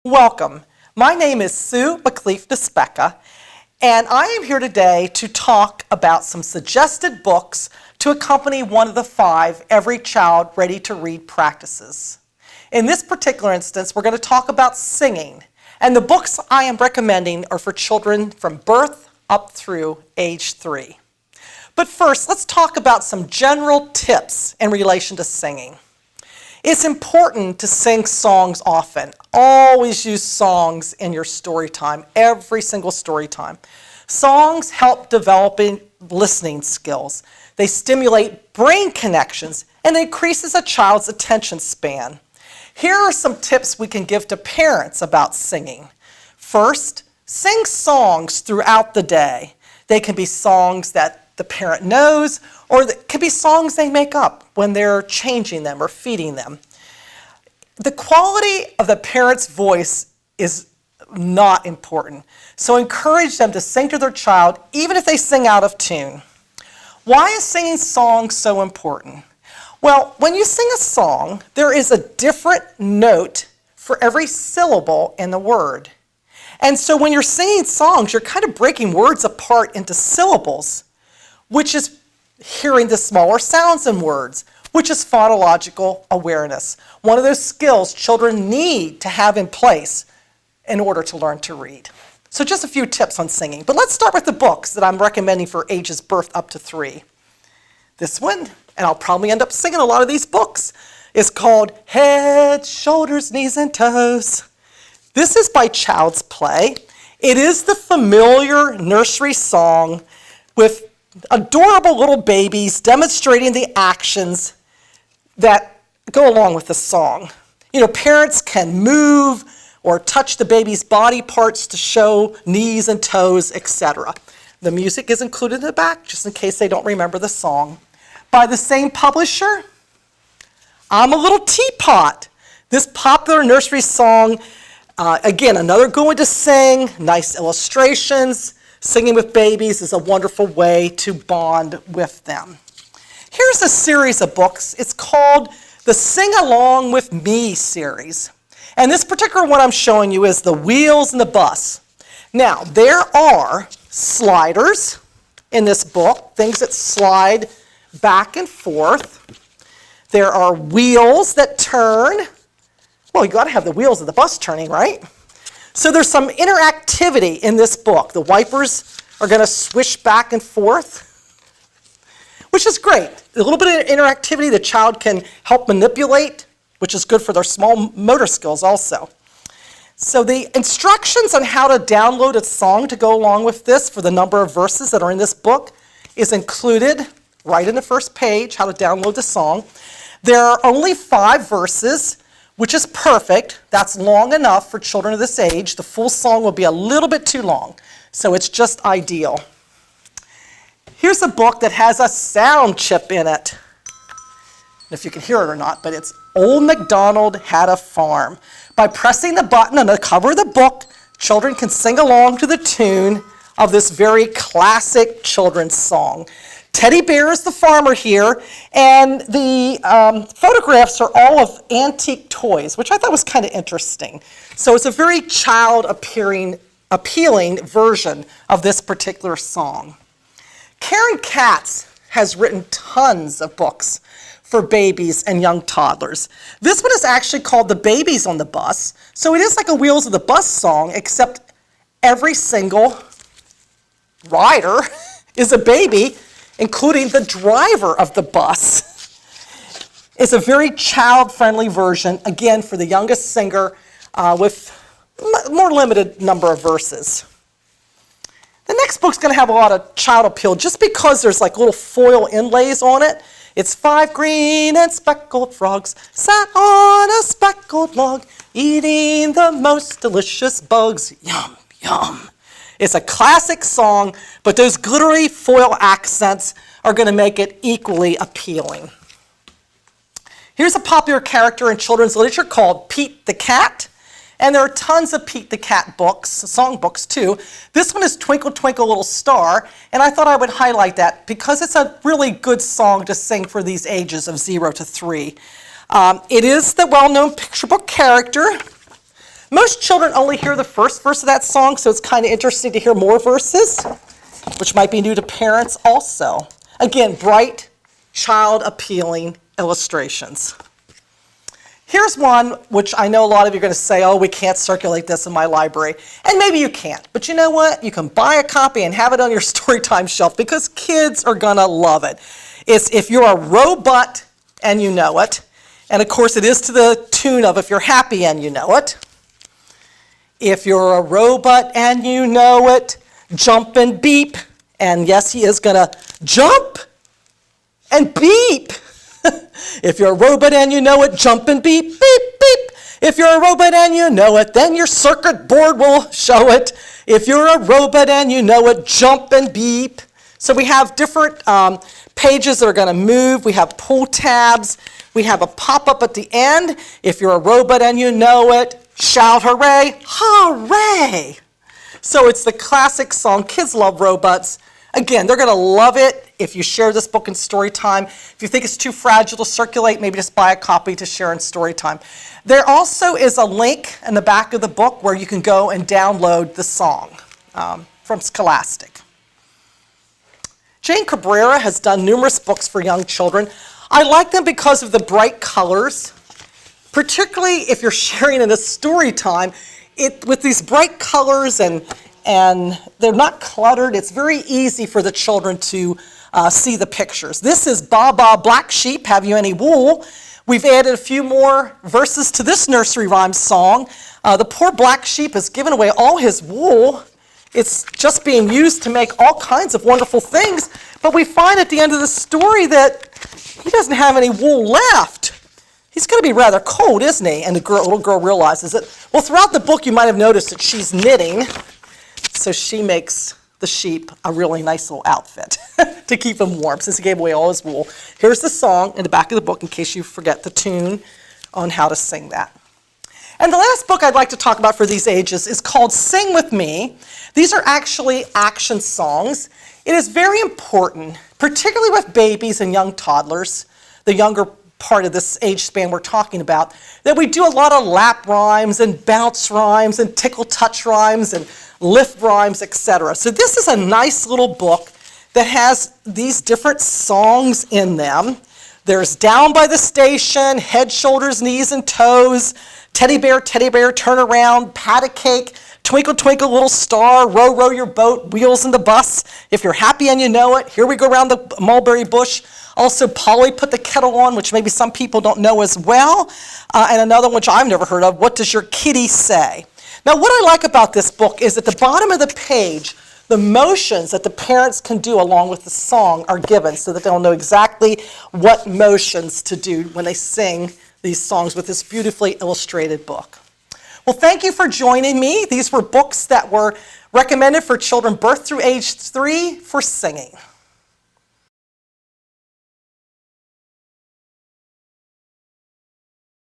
Welcome. My name is Sue McCleaf-Nespeca, and I am here today to talk about some suggested books to accompany one of the 5 Every Child Ready to Read practices. In this particular instance, we're going to talk about singing, and the books I am recommending are for children from birth up through age 3. But first, let's talk about some general tips in relation to singing. It's important to sing songs often. Always use songs in your story time, every single story time. Songs help developing listening skills. They stimulate brain connections and increases a child's attention span. Here are some tips we can give to parents about singing. First, sing songs throughout the day. They can be songs that the parent knows, or it could be songs they make up when they're changing them or feeding them. The quality of the parent's voice is not important, so encourage them to sing to their child even if they sing out of tune. Why is singing songs so important? Well, when you sing a song, there is a different note for every syllable in the word. And so when you're singing songs, you're kind of breaking words apart into syllables, which is hearing the smaller sounds in words, which is phonological awareness. One of those skills children need to have in place in order to learn to read. So just a few tips on singing. But let's start with the books that I'm recommending for ages birth up to 3. This one, and I'll probably end up singing a lot of these books, is called Head, Shoulders, Knees, and Toes. This is by Child's Play. It is the familiar nursery song with adorable little babies demonstrating the actions that go along with the song. You know, parents can move or touch the baby's body parts to show knees and toes, etc. The music is included in the back, just in case they don't remember the song. By the same publisher, I'm a Little Teapot. This popular nursery song, again, another good one to sing, nice illustrations. Singing with babies is a wonderful way to bond with them. Here's a series of books. It's called the Sing Along With Me series. And this particular one I'm showing you is The Wheels and the Bus. Now, there are sliders in this book, things that slide back and forth. There are wheels that turn. Well, you got to have the wheels of the bus turning, right? So there's some interactivity in this book. The wipers are going to swish back and forth, which is great. A little bit of interactivity the child can help manipulate, which is good for their small motor skills also. So the instructions on how to download a song to go along with this for the number of verses that are in this book is included right in the first page, how to download the song. There are only 5 verses, which is perfect. That's long enough for children of this age. The full song will be a little bit too long, so it's just ideal. Here's a book that has a sound chip in it. If you can hear it or not, but it's Old MacDonald Had a Farm. By pressing the button on the cover of the book, children can sing along to the tune of this very classic children's song. Teddy Bear is the farmer here, and the photographs are all of antique toys, which I thought was kind of interesting. So it's a very child-appealing version of this particular song. Karen Katz has written tons of books for babies and young toddlers. This one is actually called The Babies on the Bus, so it is like a Wheels of the Bus song, except every single rider is a baby, including the driver of the bus. It's a very child-friendly version, again, for the youngest singer with more limited number of verses. The next book's going to have a lot of child appeal just because there's like little foil inlays on it. It's 5 green and speckled frogs sat on a speckled log, eating the most delicious bugs. Yum, yum. It's a classic song, but those glittery foil accents are going to make it equally appealing. Here's a popular character in children's literature called Pete the Cat, and there are tons of Pete the Cat books, song books too. This one is Twinkle Twinkle Little Star, and I thought I would highlight that because it's a really good song to sing for these ages of 0 to 3. It is the well-known picture book character, Most children only hear the first verse of that song, so it's kind of interesting to hear more verses, which might be new to parents also. Again, bright, child-appealing illustrations. Here's one which I know a lot of you are going to say, oh, we can't circulate this in my library. And maybe you can't. But you know what? You can buy a copy and have it on your storytime shelf because kids are going to love it. It's If You're a Robot and You Know It. And of course, it is to the tune of If You're Happy and You Know It. If you're a robot and you know it, jump and beep. And yes, he is going to jump and beep. If you're a robot and you know it, jump and beep, beep, beep. If you're a robot and you know it, then your circuit board will show it. If you're a robot and you know it, jump and beep. So we have different pages that are going to move. We have pull tabs. We have a pop-up at the end. If you're a robot and you know it, shout hooray, hooray. So it's the classic song. Kids love robots. Again, they're going to love it if you share this book in story time. If you think it's too fragile to circulate, maybe just buy a copy to share in story time. There also is a link in the back of the book where you can go and download the song from Scholastic. Jane Cabrera has done numerous books for young children. I like them because of the bright colors, particularly if you're sharing in a story time. With these bright colors and they're not cluttered, it's very easy for the children to see the pictures. This is Ba Ba Black Sheep, Have You Any Wool? We've added a few more verses to this nursery rhyme song. The poor black sheep has given away all his wool. It's just being used to make all kinds of wonderful things, but we find at the end of the story that he doesn't have any wool left. He's going to be rather cold, isn't he? And the little girl realizes it. Well, throughout the book, you might have noticed that she's knitting, so she makes the sheep a really nice little outfit to keep him warm since he gave away all his wool. Here's the song in the back of the book in case you forget the tune on how to sing that. And the last book I'd like to talk about for these ages is called Sing With Me. These are actually action songs. It is very important, particularly with babies and young toddlers, the younger part of this age span we're talking about, that we do a lot of lap rhymes and bounce rhymes and tickle touch rhymes and lift rhymes, etc. So this is a nice little book that has these different songs in them. There's Down by the Station, Head, Shoulders, Knees, and Toes, Teddy Bear, Turn Around, Pat a Cake, Twinkle, Twinkle, Little Star, Row, Row Your Boat, Wheels in the Bus, If You're Happy and You Know It, Here We Go Round the Mulberry Bush. Also, Polly Put the Kettle On, which maybe some people don't know as well. And another one which I've never heard of, What Does Your Kitty Say? Now, what I like about this book is at the bottom of the page, the motions that the parents can do along with the song are given so that they'll know exactly what motions to do when they sing these songs with this beautifully illustrated book. Well, thank you for joining me. These were books that were recommended for children birth through age 3 for singing.